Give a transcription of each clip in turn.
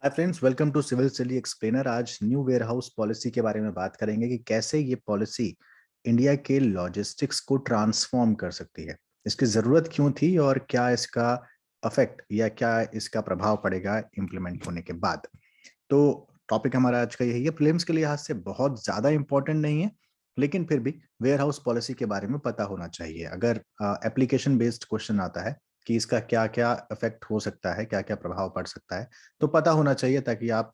Hi friends, welcome to civil silly explainer. आज new warehouse policy के बारे में बात करेंगे कि कैसे ये पॉलिसी इंडिया के लॉजिस्टिक्स को ट्रांसफॉर्म कर सकती है। इसकी जरूरत क्यों थी और क्या इसका अफेक्ट या क्या इसका प्रभाव पड़ेगा इम्प्लीमेंट होने के बाद। तो टॉपिक हमारा आज का यही है। प्रीलिम्स के लिहाज से बहुत ज्यादा इंपॉर्टेंट नहीं है, लेकिन फिर भी वेयर हाउस पॉलिसी के बारे में पता होना चाहिए। अगर एप्लीकेशन बेस्ड क्वेश्चन आता है कि इसका क्या क्या इफेक्ट हो सकता है, क्या क्या प्रभाव पड़ सकता है, तो पता होना चाहिए ताकि आप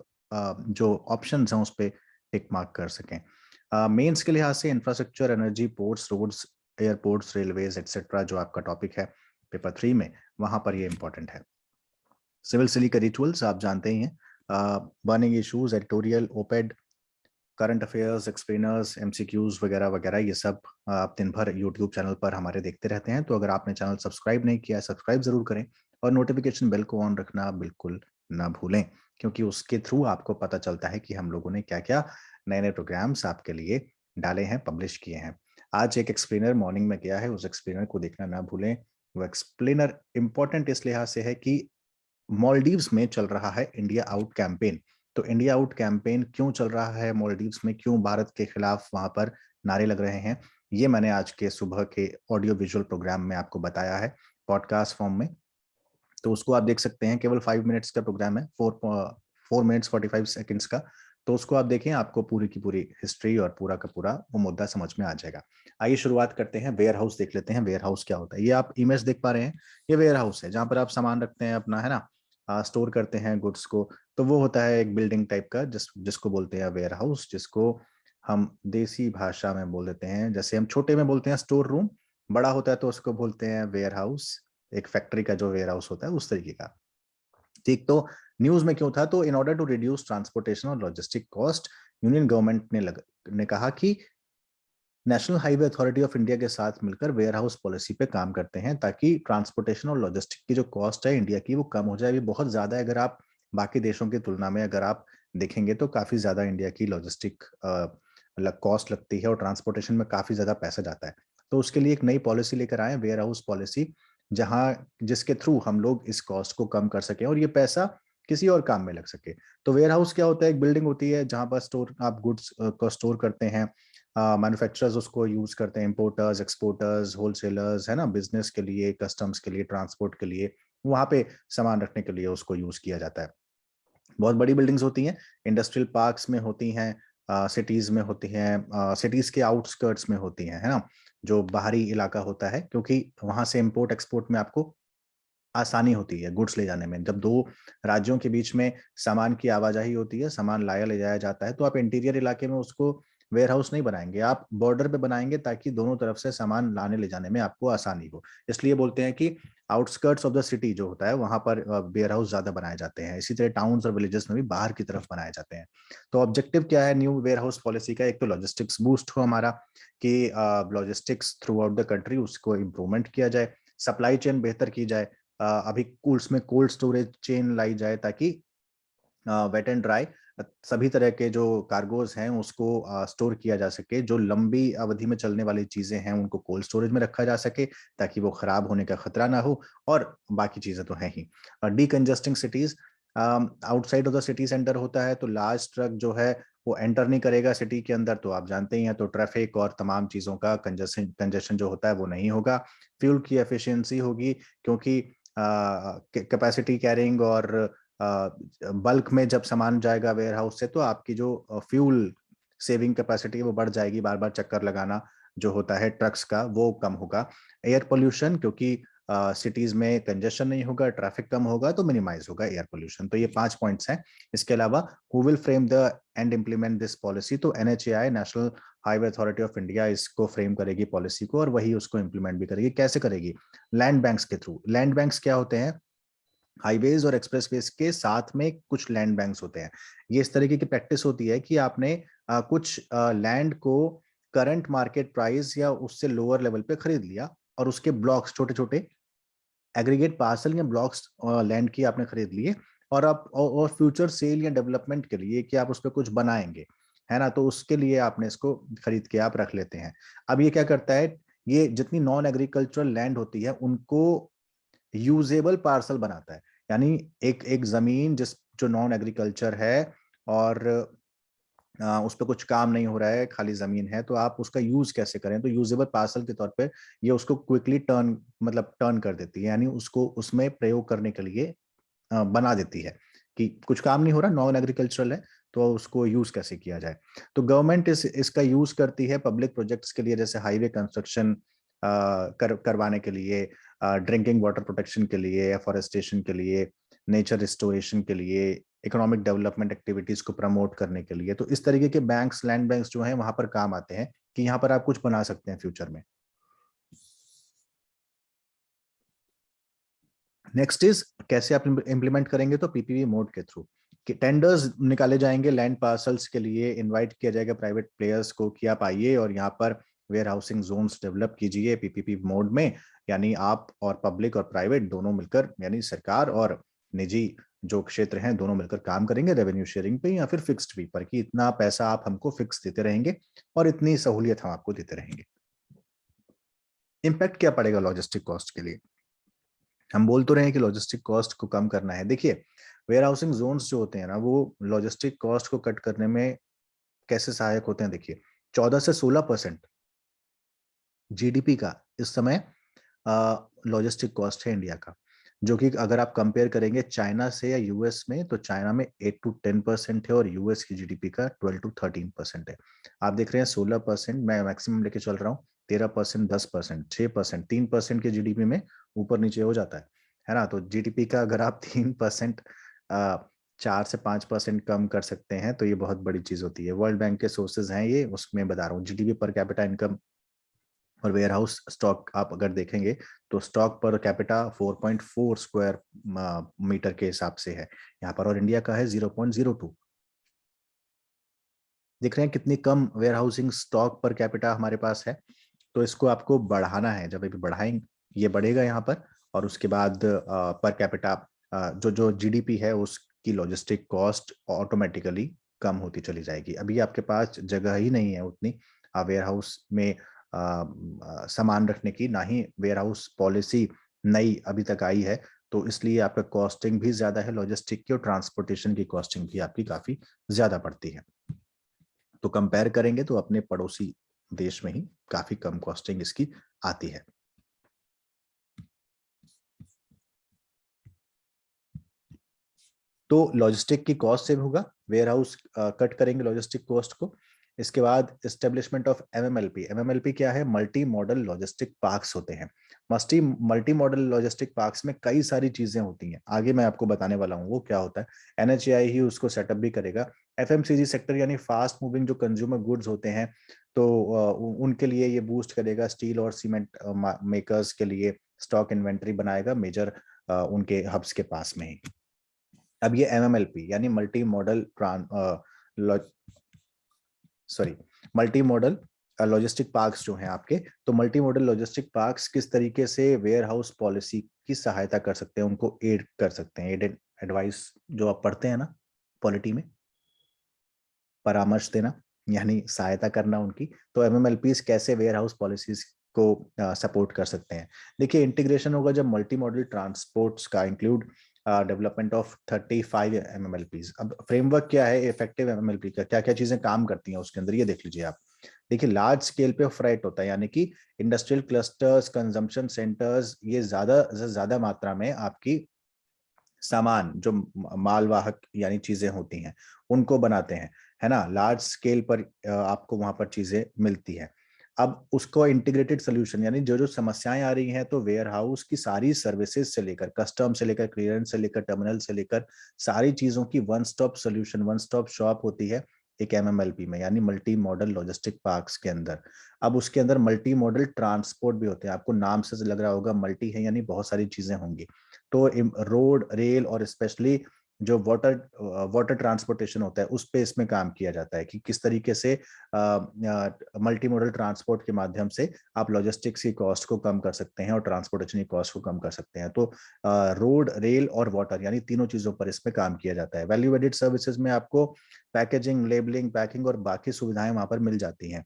जो ऑप्शंस हैं उस पर टिक मार्क कर सकें। मेंस के लिहाज से infrastructure, energy, ports, roads, airports, railways etcetera जो आपका टॉपिक है पेपर 3 में, वहां पर ये इंपॉर्टेंट है। सिविल सिली का रिचुअल्स आप जानते ही हैं। Burning issues, editorial, op-ed, current affairs, explainers, MCQs वगैरह वगैरह, ये सब आप दिन भर यूट्यूब चैनल पर हमारे देखते रहते हैं। तो अगर आपने चैनल सब्सक्राइब नहीं किया है, सब्सक्राइब जरूर करें और नोटिफिकेशन बेल को ऑन रखना बिल्कुल ना भूलें, क्योंकि उसके थ्रू आपको पता चलता है कि हम लोगों ने क्या क्या नए नए प्रोग्राम्स आपके लिए डाले हैं, पब्लिश किए हैं। आज एक एक्सप्लेनर मॉर्निंग में गया है, उस एक्सप्लेनर को देखना ना भूलें। वो एक्सप्लेनर इंपॉर्टेंट इस लिहाज से है कि मालदीव्स में चल रहा है इंडिया आउट कैंपेन। तो इंडिया आउट कैंपेन क्यों चल रहा है मालदीव्स में, क्यों भारत के खिलाफ वहां पर नारे लग रहे हैं, ये मैंने आज के सुबह के ऑडियो विजुअल प्रोग्राम में आपको बताया है, पॉडकास्ट फॉर्म में। तो उसको आप देख सकते हैं। केवल 5 मिनट्स का प्रोग्राम है, 4 मिनट्स 45 सेकेंड्स का। तो उसको आप देखें, आपको पूरी की पूरी हिस्ट्री और पूरा का पूरा वो मुद्दा समझ में आ जाएगा। आइए शुरुआत करते हैं। वेयर हाउस देख लेते हैं। वेयर हाउस क्या होता है, ये आप इमेज देख पा रहे हैं। ये वेयर हाउस है जहां पर आप सामान रखते हैं अपना, है ना, स्टोर करते हैं गुड्स को। तो वो होता है एक बिल्डिंग टाइप का, जिसको बोलते हैं वेयर हाउस, जिसको हम देसी भाषा में बोल देते हैं। जैसे हम छोटे में बोलते हैं स्टोर रूम, बड़ा होता है तो उसको बोलते हैं वेयर हाउस। एक फैक्ट्री का जो वेयर हाउस होता है उस तरीके का। ठीक, तो न्यूज में क्यों था? तो in order to reduce transportation और लॉजिस्टिक कॉस्ट, यूनियन गवर्नमेंट ने कहा कि national highway authority of India के साथ मिलकर वेयर हाउस पॉलिसी पे काम करते हैं ताकि ट्रांसपोर्टेशन और लॉजिस्टिक की जो कॉस्ट है इंडिया की वो कम हो जाए। अभी बहुत ज्यादा है, अगर आप बाकी देशों की तुलना में अगर आप देखेंगे तो काफी ज्यादा इंडिया की लॉजिस्टिक कॉस्ट लगती है और ट्रांसपोर्टेशन में काफी ज्यादा पैसा जाता है। तो उसके लिए एक नई पॉलिसी लेकर आए, वेयर हाउस पॉलिसी, जहां जिसके थ्रू हम लोग इस कॉस्ट को कम कर सके और ये पैसा किसी और काम में लग सके। तो वेयर हाउस क्या होता है? एक बिल्डिंग होती है जहां पर स्टोर आप गुड्स को स्टोर करते हैं। मैन्युफैक्चरर्स उसको यूज करते हैं, इंपोर्टर्स, एक्सपोर्टर्स, होलसेलर्स, है ना, बिजनेस के लिए, कस्टम्स के लिए, ट्रांसपोर्ट के लिए, वहां पे सामान रखने के लिए उसको यूज किया जाता है। बहुत बड़ी बिल्डिंग्स होती हैं, इंडस्ट्रियल पार्क्स में होती हैं, सिटीज में होती हैं, सिटीज के आउटस्कर्ट्स में होती हैं, है ना, जो बाहरी इलाका होता है, क्योंकि वहां से इंपोर्ट एक्सपोर्ट में आपको आसानी होती है गुड्स ले जाने में। जब दो राज्यों के बीच में सामान की आवाजाही होती है, सामान लाया ले जाया जाता है, तो आप इंटीरियर इलाके में उसको वेयर हाउस नहीं बनाएंगे, आप बॉर्डर पे बनाएंगे ताकि दोनों तरफ से सामान लाने ले जाने में आपको आसानी हो। इसलिए बोलते हैं कि आउटस्कर्ट्स ऑफ द सिटी जो होता है वहां पर वेयर हाउस ज्यादा बनाए जाते हैं। इसी तरह टाउन्स और विलेजेस में भी बाहर की तरफ बनाए जाते हैं। तो ऑब्जेक्टिव क्या है न्यू वेयर हाउस पॉलिसी का? एक तो लॉजिस्टिक्स बूस्ट हो हमारा, कि logistics through out the country उसको इम्प्रूवमेंट किया जाए, सप्लाई चेन बेहतर की जाए। अभी कूल्स में कोल्ड स्टोरेज चेन लाई जाए ताकि वेट एंड ड्राई सभी तरह के जो कार्गोज हैं उसको स्टोर किया जा सके। जो लंबी अवधि में चलने वाली चीजें हैं उनको कोल्ड स्टोरेज में रखा जा सके ताकि वो खराब होने का खतरा ना हो। और बाकी चीजें तो है ही। Decongesting cities, outside of the city centre होता है तो लार्ज ट्रक जो है वो एंटर नहीं करेगा सिटी के अंदर, तो आप जानते ही हैं, तो ट्रैफिक और तमाम चीजों का कंजेशन जो होता है वो नहीं होगा। फ्यूल की एफिशिएंसी होगी, क्योंकि कैपेसिटी कैरिंग और बल्क में जब सामान जाएगा वेयर हाउस से तो आपकी जो फ्यूल सेविंग कैपेसिटी है वो बढ़ जाएगी। बार बार चक्कर लगाना जो होता है ट्रक्स का वो कम होगा। एयर पोल्यूशन, क्योंकि सिटीज में कंजेशन नहीं होगा, ट्रैफिक कम होगा, तो मिनिमाइज होगा एयर पोल्यूशन। तो ये 5 पॉइंट्स हैं। इसके अलावा who will frame the and implement this policy? तो NHAI, national highway authority of India, इसको फ्रेम करेगी पॉलिसी को और वही उसको इम्प्लीमेंट भी करेगी। कैसे करेगी? लैंड बैंक्स के थ्रू। लैंड बैंक्स क्या होते हैं? हाईवेज और एक्सप्रेसवेज के साथ में कुछ लैंड बैंक्स होते हैं। ये इस तरीके की प्रैक्टिस होती है कि आपने कुछ लैंड को करंट मार्केट प्राइस या उससे लोअर लेवल पे खरीद लिया और उसके ब्लॉक्स, छोटे छोटे एग्रीगेट पार्सल या ब्लॉक्स लैंड की आपने खरीद लिए, और आप और फ्यूचर सेल या डेवलपमेंट के लिए कि आप उस पर कुछ बनाएंगे, है ना, तो उसके लिए आपने इसको खरीद के आप रख लेते हैं। अब ये क्या करता है? ये जितनी नॉन एग्रीकल्चरल लैंड होती है उनको यूजेबल पार्सल बनाता है। यानी एक एक जमीन जो नॉन एग्रीकल्चर है और उस पर कुछ काम नहीं हो रहा है, खाली जमीन है, तो आप उसका यूज कैसे करें। तो यूजेबल पार्सल के तौर पे ये उसको क्विकली टर्न कर देती है, यानी उसको उसमें प्रयोग करने के लिए बना देती है कि कुछ काम नहीं हो रहा, नॉन एग्रीकल्चरल है, तो उसको यूज कैसे किया जाए। तो गवर्नमेंट इसका यूज करती है पब्लिक प्रोजेक्ट्स के लिए, जैसे हाईवे कंस्ट्रक्शन करवाने के लिए, ड्रिंकिंग वाटर प्रोटेक्शन के लिए, एफॉरेस्टेशन के लिए, नेचर रिस्टोरेशन के लिए, इकोनॉमिक डेवलपमेंट एक्टिविटीज को प्रमोट करने के लिए। तो इस तरीके के बैंक्स, लैंड बैंक्स जो हैं वहां पर काम आते हैं कि यहाँ पर आप कुछ बना सकते हैं फ्यूचर में। नेक्स्ट इज कैसे आप इम्प्लीमेंट करेंगे, तो पीपीपी मोड के थ्रू कि टेंडर्स निकाले जाएंगे लैंड पार्सल्स के लिए, इनवाइट किया जाएगा प्राइवेट प्लेयर्स को कि आप आइए और यहाँ पर वेयर हाउसिंग जोन्स डेवलप कीजिए पीपीपी मोड में। यानी आप और पब्लिक और प्राइवेट दोनों मिलकर, यानी सरकार और निजी जो क्षेत्र हैं दोनों मिलकर काम करेंगे रेवेन्यू शेयरिंग पे या फिर फिक्स्ड फी पर, कि इतना पैसा आप हमको फिक्स देते रहेंगे और इतनी सहूलियत हम आपको देते रहेंगे। इम्पैक्ट क्या पड़ेगा लॉजिस्टिक कॉस्ट के लिए। हम बोल तो रहे हैं कि लॉजिस्टिक कॉस्ट को कम करना है। देखिए, वेयर हाउसिंग जोन्स जो होते हैं ना, वो लॉजिस्टिक कॉस्ट को कट करने में कैसे सहायक होते हैं। देखिए, 14 से 16% जीडीपी का इस समय लॉजिस्टिक कॉस्ट है इंडिया का, जो कि अगर आप कंपेयर करेंगे चाइना से या यूएस में, तो चाइना में 8 to 10% है और यूएस की जीडीपी का 12 to 13% है। आप देख रहे हैं 16%, मैं मैक्सिमम लेके चल रहा हूँ, 13%, 10%, 6%, 3% के जीडीपी में ऊपर नीचे हो जाता है ना। तो जीडीपी का अगर आप 3%, 4 से 5% कम कर सकते हैं तो ये बहुत बड़ी चीज होती है। वर्ल्ड बैंक के सोर्सेज हैं ये, उसमें बता रहा हूँ। जीडीपी पर कैपिटा इनकम और वेयर हाउस स्टॉक आप अगर देखेंगे तो stock per capita 4.4 square metre के हिसाब से है यहाँ पर, और इंडिया का है 0.02। देख रहे हैं कितनी कम warehousing stock per capita हमारे पास है। तो इसको आपको बढ़ाना है, जब भी बढ़ाएंगे ये बढ़ेगा यहाँ पर, और उसके बाद पर कैपिटा जो जो जीडीपी है उसकी लॉजिस्टिक कॉस्ट ऑटोमेटिकली कम होती चली जाएगी। अभी आपके पास जगह ही नहीं है उतनी वेयर हाउस में सामान रखने की, ना ही वेयर हाउस पॉलिसी नई अभी तक आई है, तो इसलिए आपका कॉस्टिंग भी ज्यादा है लॉजिस्टिक की, और ट्रांसपोर्टेशन की कॉस्टिंग भी आपकी काफी ज्यादा पड़ती है। तो कंपेयर करेंगे तो अपने पड़ोसी देश में ही काफी कम कॉस्टिंग इसकी आती है। तो लॉजिस्टिक की कॉस्ट सेव होगा, वेयर हाउस कट करेंगे लॉजिस्टिक कॉस्ट को। इसके बाद एस्टेब्लिशमेंट ऑफ एमएमएलपी। एमएमएलपी क्या है? मल्टी मॉडल लॉजिस्टिक पार्क्स होते हैं। मल्टी मॉडल लॉजिस्टिक पार्क्स में कई सारी चीजें होती हैं, आगे मैं आपको बताने वाला हूँ वो क्या होता है। एनएचएआई ही उसको सेटअप भी करेगा। एफएमसीजी सेक्टर यानी फास्ट मूविंग जो कंज्यूमर गुड्स होते हैं, तो उनके लिए ये बूस्ट करेगा। स्टील और सीमेंट मेकर्स के लिए स्टॉक इन्वेंट्री बनाएगा मेजर उनके हब्स के पास में ही। अब ये एमएमएलपी यानी multi modal sorry multi modal logistic parks जो हैं आपके, तो मल्टी मॉडल लॉजिस्टिक पार्क्स किस तरीके से वेयर हाउस पॉलिसी की सहायता कर सकते हैं, उनको एड कर सकते हैं। एड एडवाइस जो आप पढ़ते हैं ना पॉलिटी में, परामर्श देना यानी सहायता करना उनकी। तो एमएमएलपीज कैसे वेयर हाउस पॉलिसीज को सपोर्ट कर सकते हैं। देखिए, इंटीग्रेशन होगा जब मल्टी मॉडल ट्रांसपोर्ट्स का इंक्लूड डेवलपमेंट ऑफ 35 एमएमएलपीज। अब फ्रेमवर्क क्या है इफेक्टिव एमएमएलपी का, क्या क्या चीजें काम करती हैं उसके अंदर, ये देख लीजिए आप। देखिए, लार्ज स्केल पे फ्रेट होता है, यानी कि इंडस्ट्रियल क्लस्टर्स, कंजम्पशन सेंटर्स, ये ज्यादा से ज्यादा मात्रा में आपकी सामान जो मालवाहक यानी चीजें होती हैं उनको बनाते हैं, है ना। लार्ज स्केल पर आपको वहां पर चीजें मिलती हैं। अब उसको इंटीग्रेटेड सोल्यूशन, यानी जो जो समस्याएं आ रही हैं, तो वेयर हाउस की सारी सर्विसेज से लेकर, कस्टम से लेकर, क्लियरेंस से लेकर, टर्मिनल से लेकर, सारी चीजों की one stop solution, one stop shop होती है एक एमएमएलपी में, यानी मल्टी मॉडल लॉजिस्टिक पार्क्स के अंदर। अब उसके अंदर मल्टी मॉडल ट्रांसपोर्ट भी होते हैं। आपको नाम से लग रहा होगा मल्टी है यानी बहुत सारी चीजें होंगी। तो रोड, रेल और स्पेशली जो वाटर ट्रांसपोर्टेशन होता है उस पे इसमें काम किया जाता है कि किस तरीके से मल्टी मॉडल ट्रांसपोर्ट के माध्यम से आप लॉजिस्टिक्स की कॉस्ट को कम कर सकते हैं और ट्रांसपोर्टेशन की कॉस्ट को कम कर सकते हैं। तो रोड, रेल और वाटर यानी तीनों चीजों पर इसमें काम किया जाता है। वैल्यू एडेड सर्विसेज में आपको पैकेजिंग, लेबलिंग, पैकिंग और बाकी सुविधाएं वहां पर मिल जाती हैं।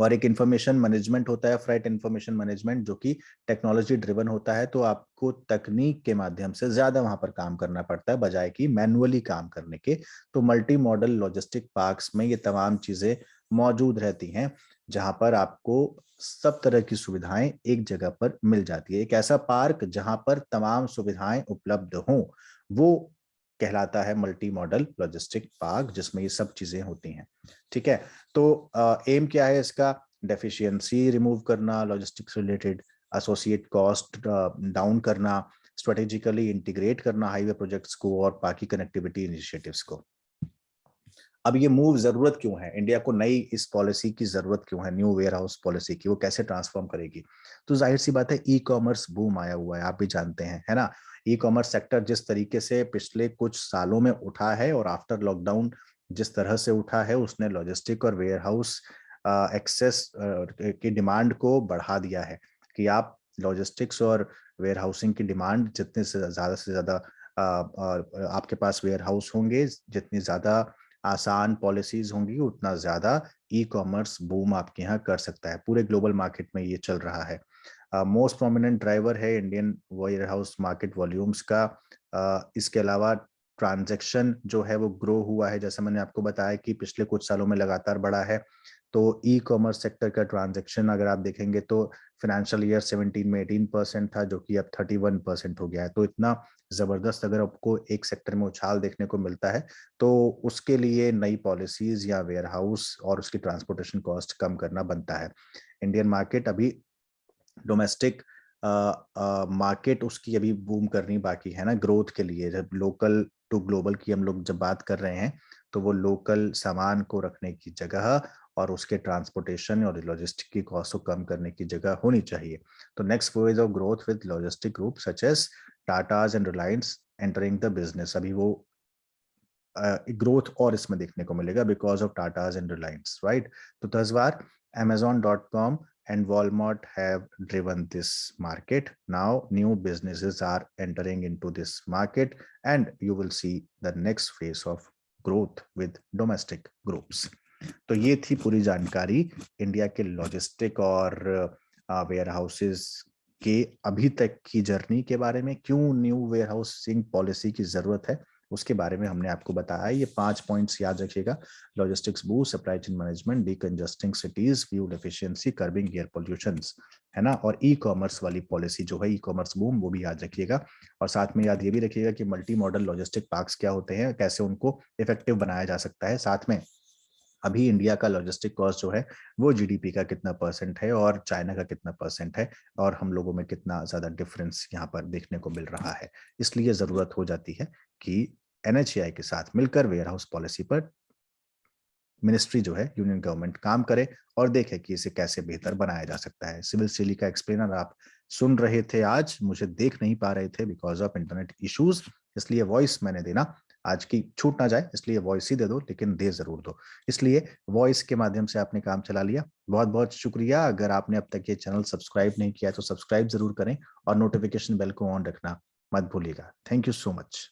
और एक इंफॉर्मेशन मैनेजमेंट होता है, फ्राइट इंफॉर्मेशन मैनेजमेंट, जो कि टेक्नोलॉजी ड्रिवन होता है। तो आपको तकनीक के माध्यम से ज्यादा वहां पर काम करना पड़ता है बजाय कि मैनुअली काम करने के। तो मल्टी मॉडल लॉजिस्टिक पार्क्स में ये तमाम चीजें मौजूद रहती हैं, जहां पर आपको सब तरह की सुविधाएं एक जगह पर मिल जाती है। एक ऐसा पार्क जहां पर तमाम सुविधाएं उपलब्ध हों, वो कहलाता है मल्टी मॉडल लॉजिस्टिक पार्क, जिसमें ये सब चीजें होती हैं। ठीक है। तो एम क्या है इसका? डेफिशिएंसी रिमूव करना logistics related, associate cost down करना, स्ट्रेटेजिकली इंटीग्रेट करना हाईवे प्रोजेक्ट्स को और बाकी कनेक्टिविटी इनिशिएटिव्स को। अब ये मूव जरूरत क्यों है इंडिया को? नई इस पॉलिसी की जरूरत क्यों है, न्यू वेयर हाउस पॉलिसी की? वो कैसे ट्रांसफॉर्म करेगी? तो जाहिर सी बात है, ई कॉमर्स बूम आया हुआ है, आप भी जानते हैं, है ना। ई कॉमर्स सेक्टर जिस तरीके से पिछले कुछ सालों में उठा है और आफ्टर लॉकडाउन जिस तरह से उठा है, उसने लॉजिस्टिक और वेयर हाउस एक्सेस की डिमांड को बढ़ा दिया है। कि आप लॉजिस्टिक्स और वेयर हाउसिंग की डिमांड जितने से ज्यादा आपके पास वेयर हाउस होंगे, जितनी ज्यादा आसान पॉलिसीज होंगी, उतना ज्यादा ई कॉमर्स बूम आपके यहाँ कर सकता है। पूरे ग्लोबल मार्केट में ये चल रहा है। मोस्ट प्रोमिनेंट ड्राइवर है Indian ware house market volumes का। इसके अलावा ट्रांजैक्शन जो है वो ग्रो हुआ है, जैसे मैंने आपको बताया कि पिछले कुछ सालों में लगातार बढ़ा है। तो ई कॉमर्स सेक्टर का ट्रांजैक्शन अगर आप देखेंगे तो फाइनेंशियल ईयर 17 में 18% था, जो कि अब 31% हो गया है। तो इतना जबरदस्त अगर आपको एक सेक्टर में उछाल देखने को मिलता है, तो उसके लिए नई पॉलिसीज या वेयर हाउस और उसकी ट्रांसपोर्टेशन कॉस्ट कम करना बनता है। इंडियन मार्केट अभी डोमेस्टिक मार्केट उसकी अभी बूम करनी बाकी है ना ग्रोथ के लिए। जब लोकल टू ग्लोबल की हम लोग जब बात कर रहे हैं, तो वो लोकल सामान को रखने की जगह और उसके ट्रांसपोर्टेशन और लॉजिस्टिक की कॉस्ट को कम करने की जगह होनी चाहिए। तो next phase of growth with logistic group such as Tatas and Reliance entering the business. अभी वो ग्रोथ और इसमें देखने को मिलेगा because of Tatas and Reliance, right. तो तस्वार Amazon.com and Walmart have driven this market. Now new businesses are entering into this market and you will see the next phase of growth with domestic groups. तो ये थी पूरी जानकारी India के logistic और where houses के अभी तक की जर्नी के बारे में। क्यों न्यू वेयर हाउसिंग पॉलिसी की जरूरत है उसके बारे में हमने आपको बताया। ये 5 पॉइंट्स याद रखिएगा: logistics boost, supply chain management, decongesting cities, fuel efficiency, curbing air pollutions, है ना। और ई कॉमर्स वाली पॉलिसी जो है, ई कॉमर्स बूम, वो भी याद रखिएगा। और साथ में याद ये भी रखिएगा कि मल्टी मॉडल लॉजिस्टिक पार्क्स क्या होते हैं, कैसे उनको इफेक्टिव बनाया जा सकता है। साथ में अभी इंडिया का लॉजिस्टिक कॉस्ट जो है वो जीडीपी का कितना परसेंट है और चाइना का कितना परसेंट है, और हम लोगों में कितना ज्यादा डिफरेंस यहाँ पर देखने को मिल रहा है। इसलिए जरूरत हो जाती है कि एनएचएआई के साथ मिलकर वेयर हाउस पॉलिसी पर मिनिस्ट्री जो है, यूनियन गवर्नमेंट, काम करे और देखे कि इसे कैसे बेहतर बनाया जा सकता है। सिविल सेली का एक्सप्लेनर आप सुन रहे थे आज, मुझे देख नहीं पा रहे थे बिकॉज ऑफ इंटरनेट इश्यूज, इसलिए वॉइस मैंने देना आज की छूट ना जाए, इसलिए वॉइस ही दे दो, लेकिन दे जरूर दो। इसलिए वॉइस के माध्यम से आपने काम चला लिया, बहुत बहुत शुक्रिया। अगर आपने अब तक ये चैनल सब्सक्राइब नहीं किया तो सब्सक्राइब जरूर करें और नोटिफिकेशन बेल को ऑन रखना मत भूलिएगा। Thank you so much.